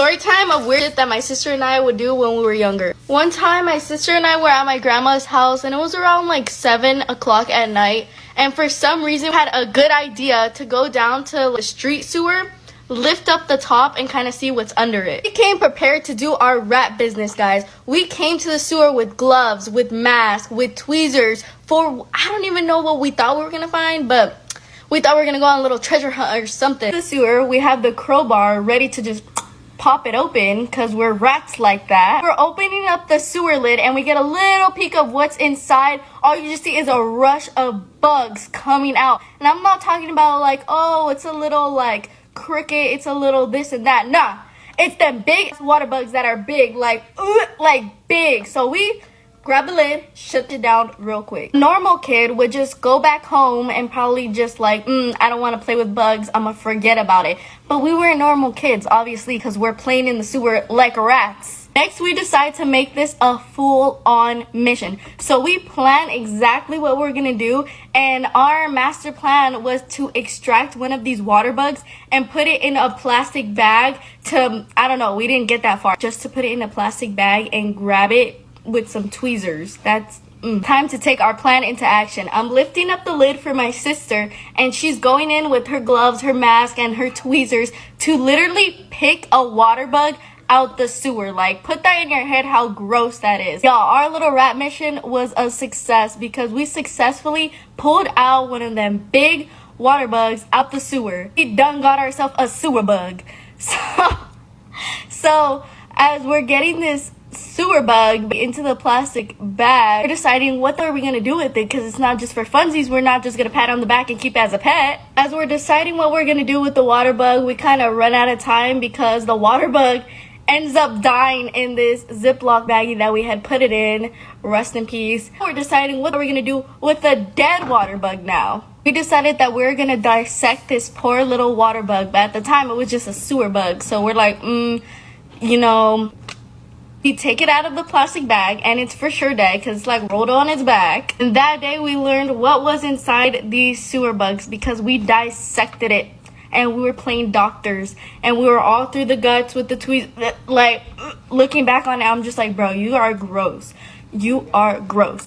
Story time of weird shit that my sister and I would do when we were younger. One time, my sister and I were at my grandma's house, and it was around like 7 o'clock at night. And for some reason, we had a good idea to go down to the street sewer, lift up the top, and kind of see what's under it. We came prepared to do our rat business, guys. We came to the sewer with gloves, with masks, with tweezers. I don't even know what we thought we were gonna find, but we thought we were gonna go on a little treasure hunt or something. In the sewer, we have the crowbar ready to just pop it open because we're rats like that. We're opening up the sewer lid and we get a little peek of what's inside. All you just see is a rush of bugs coming out. And I'm not talking about like, oh, it's a little like cricket, it's a little this and that. Nah, it's the big water bugs that are big, like big. So we grab the lid, shut it down real quick. Normal kid would just go back home and probably just like, I don't want to play with bugs, I'm gonna forget about it. But we weren't normal kids, obviously, because we're playing in the sewer like rats. Next, we decide to make this a full-on mission. So we plan exactly what we're gonna do, and our master plan was to extract one of these water bugs and put it in a plastic bag to, I don't know, we didn't get that far. Just to put it in a plastic bag and grab it with some tweezers. That's time to take our plan into action. I'm lifting up the lid for my sister, and she's going in with her gloves, her mask, and her tweezers to literally pick a water bug out the sewer. Like, put that in your head how gross that is. Y'all, our little rat mission was a success because we successfully pulled out one of them big water bugs out the sewer. We done got ourselves a sewer bug. So as we're getting this sewer bug into the plastic bag, we're deciding what are we gonna do with it, because it's not just for funsies. We're not just gonna pat on the back and keep it as a pet. As we're deciding what we're gonna do with the water bug, we kind of run out of time because the water bug ends up dying in this Ziploc baggie that we had put it in. Rest in peace. We're deciding what are we gonna do with the dead water bug now. We decided that we're gonna dissect this poor little water bug, but at the time it was just a sewer bug. So we're like, we take it out of the plastic bag, and it's for sure dead because it's like rolled on its back. And that day we learned what was inside these sewer bugs because we dissected it, and we were playing doctors, and we were all through the guts with the tweezers. Like, looking back on it, I'm just like, bro, you are gross. You are gross.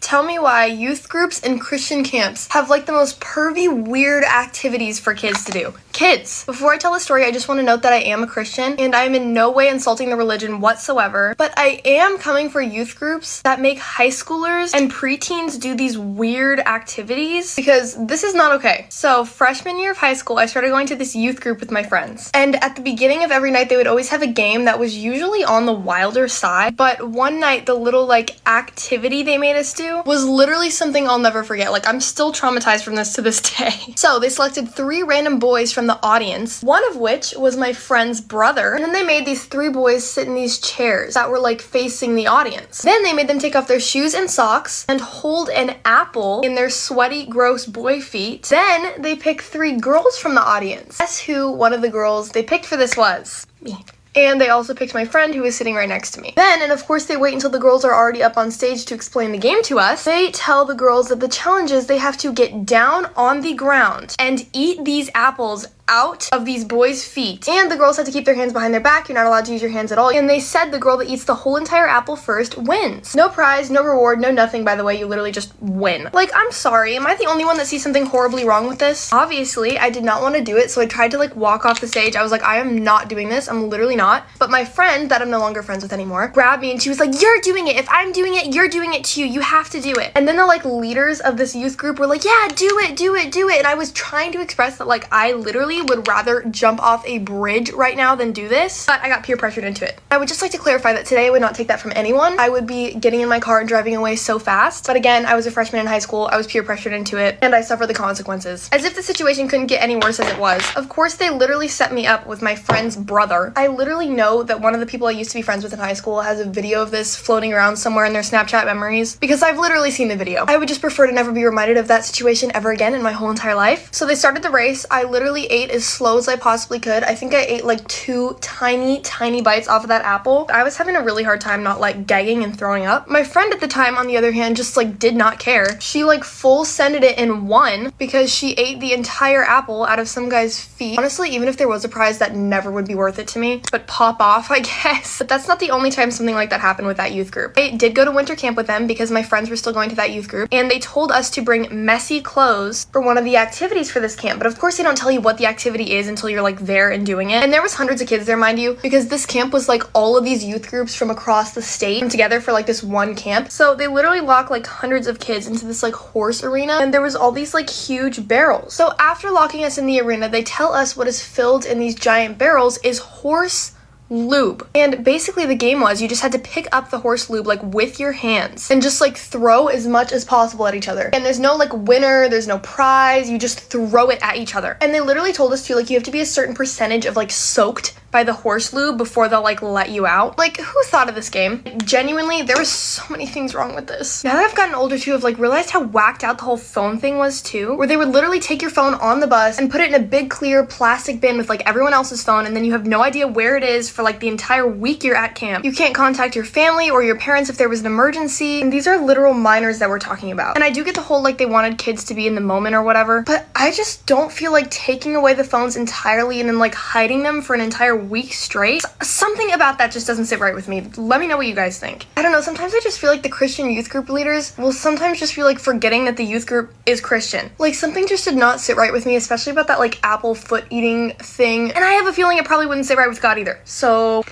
Tell me why youth groups and Christian camps have like the most pervy, weird activities for kids to do. Kids! Before I tell the story, I just want to note that I am a Christian and I am in no way insulting the religion whatsoever, but I am coming for youth groups that make high schoolers and preteens do these weird activities because this is not okay. So freshman year of high school, I started going to this youth group with my friends, and at the beginning of every night they would always have a game that was usually on the wilder side, but one night the little like activity they made us do was literally something I'll never forget. Like, I'm still traumatized from this to this day. So they selected 3 random boys from the audience, one of which was my friend's brother, and then they made these 3 boys sit in these chairs that were like facing the audience. Then they made them take off their shoes and socks and hold an apple in their sweaty, gross boy feet. Then they picked 3 girls from the audience. Guess who one of the girls they picked for this was? Me. And they also picked my friend who was sitting right next to me. Then, and of course they wait until the girls are already up on stage to explain the game to us, they tell the girls that the challenge is they have to get down on the ground and eat these apples out of these boys' feet. And the girls had to keep their hands behind their back. You're not allowed to use your hands at all. And they said the girl that eats the whole entire apple first wins. No prize, no reward, no nothing, by the way. You literally just win. Like, I'm sorry. Am I the only one that sees something horribly wrong with this? Obviously, I did not want to do it, so I tried to like walk off the stage. I was like, I am not doing this. I'm literally not. But my friend, that I'm no longer friends with anymore, grabbed me and she was like, you're doing it. If I'm doing it, you're doing it too. You have to do it. And then the like leaders of this youth group were like, yeah, do it, do it, do it. And I was trying to express that like I literally would rather jump off a bridge right now than do this, but I got peer pressured into it. I would just like to clarify that today I would not take that from anyone. I would be getting in my car and driving away so fast. But again, I was a freshman in high school, I was peer pressured into it, and I suffered the consequences. As if the situation couldn't get any worse as it was. Of course, they literally set me up with my friend's brother. I literally know that one of the people I used to be friends with in high school has a video of this floating around somewhere in their Snapchat memories, because I've literally seen the video. I would just prefer to never be reminded of that situation ever again in my whole entire life. So they started the race. I literally ate ate as slow as I possibly could. I think I ate like 2 tiny bites off of that apple. I was having a really hard time not like gagging and throwing up. My friend at the time, on the other hand, just like did not care. She like full sended it in one because she ate the entire apple out of some guy's feet. Honestly, even if there was a prize, that never would be worth it to me. But pop off, I guess. But that's not the only time something like that happened with that youth group. I did go to winter camp with them because my friends were still going to that youth group, and they told us to bring messy clothes for one of the activities for this camp. But of course they don't tell you what the activity is until you're like there and doing it. And there was hundreds of kids there, mind you, because this camp was like all of these youth groups from across the state come together for like this one camp. So they literally lock like hundreds of kids into this like horse arena, and there was all these like huge barrels. So after locking us in the arena, they tell us what is filled in these giant barrels is horse lube. And basically the game was you just had to pick up the horse lube like with your hands and just like throw as much as possible at each other. And there's no like winner, there's no prize, you just throw it at each other. And they literally told us to like you have to be a certain percentage of like soaked by the horse lube before they'll like let you out. Like, who thought of this game? Genuinely, there was so many things wrong with this. Now that I've gotten older too, I've like realized how whacked out the whole phone thing was too, where they would literally take your phone on the bus and put it in a big clear plastic bin with like everyone else's phone, and then you have no idea where it is for like the entire week you're at camp. You can't contact your family or your parents if there was an emergency, and these are literal minors that we're talking about. And I do get the whole like they wanted kids to be in the moment or whatever, but I just don't feel like taking away the phones entirely and then like hiding them for an entire week straight. Something about that just doesn't sit right with me. Let me know what you guys think. I don't know, sometimes I just feel like the Christian youth group leaders will sometimes just feel like forgetting that the youth group is Christian. Like, something just did not sit right with me, especially about that like apple foot eating thing. And I have a feeling it probably wouldn't sit right with God either. So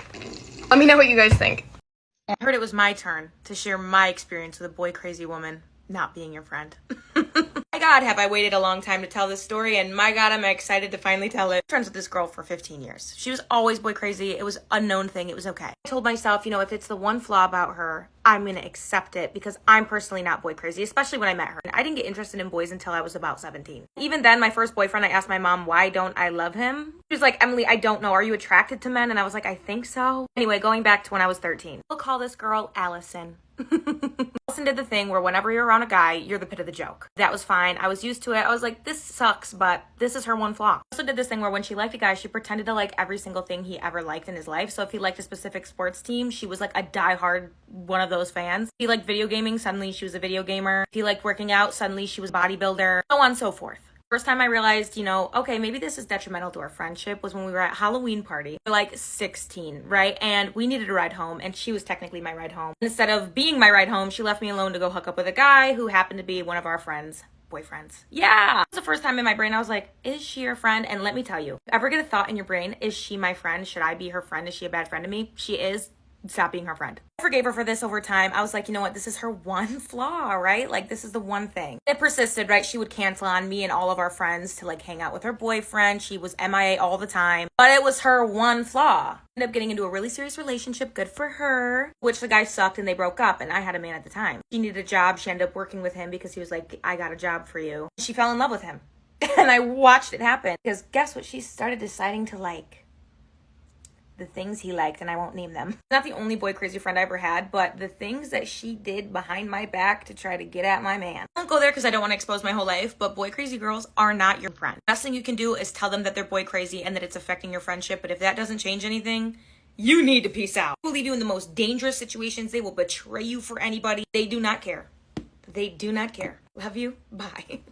let me know what you guys think. I heard it was my turn to share my experience with a boy crazy woman not being your friend. My God, have I waited a long time to tell this story, and my God, am I excited to finally tell it. I'm friends with this girl for 15 years. She was always boy crazy. It was a known thing. It was okay. I told myself, you know, if it's the one flaw about her, I'm going to accept it because I'm personally not boy crazy, especially when I met her. I didn't get interested in boys until I was about 17. Even then, my first boyfriend, I asked my mom, why don't I love him? She was like, Emily, I don't know. Are you attracted to men? And I was like, I think so. Anyway, going back to when I was 13. We'll call this girl Allison. Allison did the thing where whenever you're around a guy, you're the pit of the joke. That was fine. I was used to it. I was like, this sucks, but this is her one flaw. Also did this thing where when she liked a guy, she pretended to like every single thing he ever liked in his life. So if he liked a specific sports team, she was like a diehard one of those fans. If he liked video gaming, suddenly she was a video gamer. If he liked working out, suddenly she was a bodybuilder, so on and so forth. First time I realized, you know, okay, maybe this is detrimental to our friendship was when we were at Halloween party. We were like 16, right? And we needed a ride home, and she was technically my ride home. Instead of being my ride home, she left me alone to go hook up with a guy who happened to be one of our friends' boyfriends. Yeah! It was the first time in my brain I was like, is she your friend? And let me tell you, if you ever get a thought in your brain, is she my friend? Should I be her friend? Is she a bad friend to me? She is. Stop being her friend. I forgave her for this over time. I was like, you know what? This is her one flaw, right? Like, this is the one thing. It persisted, right? She would cancel on me and all of our friends to like hang out with her boyfriend. She was MIA all the time, but it was her one flaw. Ended up getting into a really serious relationship. Good for her. Which the guy sucked and they broke up, and I had a man at the time. She needed a job. She ended up working with him because he was like, I got a job for you. She fell in love with him. And I watched it happen because guess what? She started deciding to like the things he liked, and I won't name them. Not the only boy crazy friend I ever had, but the things that she did behind my back to try to get at my man. I won't go there because I don't want to expose my whole life, but boy crazy girls are not your friend. The best thing you can do is tell them that they're boy crazy and that it's affecting your friendship, but if that doesn't change anything, you need to peace out. They will leave you in the most dangerous situations. They will betray you for anybody. They do not care. They do not care. Love you. Bye.